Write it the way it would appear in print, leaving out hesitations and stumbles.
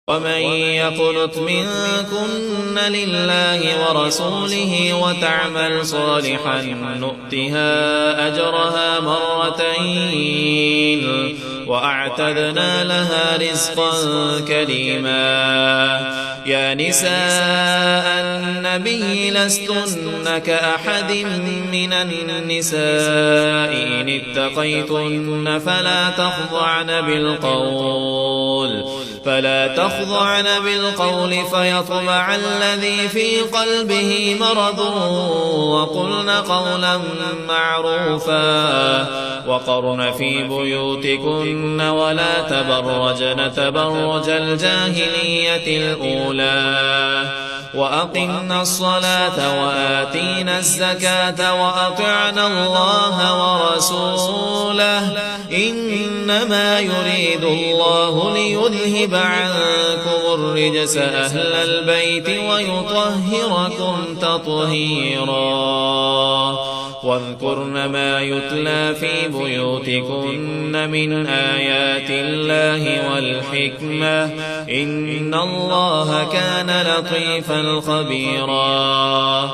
ومن يقنت منكن لله ورسوله وتعمل صالحا نؤتها أجرها مرتين وأعتدنا لها رزقا كريما. يا نساء النبي لستن كأحد من النساء إن اتقيتن فلا تخضعن بالقول فيطمع الذي في قلبه مرض وقلن قولا معروفا. وقرن في بيوتكن ولا تبرجن تبرج الجاهلية الأولى وأقمنا الصلاة وآتينا الزكاة وأطعنا الله ورسوله إنما يريد الله ليذهب عنكم الرجس أهل البيت ويطهركم تطهيرا. واذكرن ما يتلى في بيوتكن من آيات الله والحكمة إن الله كان لطيفا خبيرا.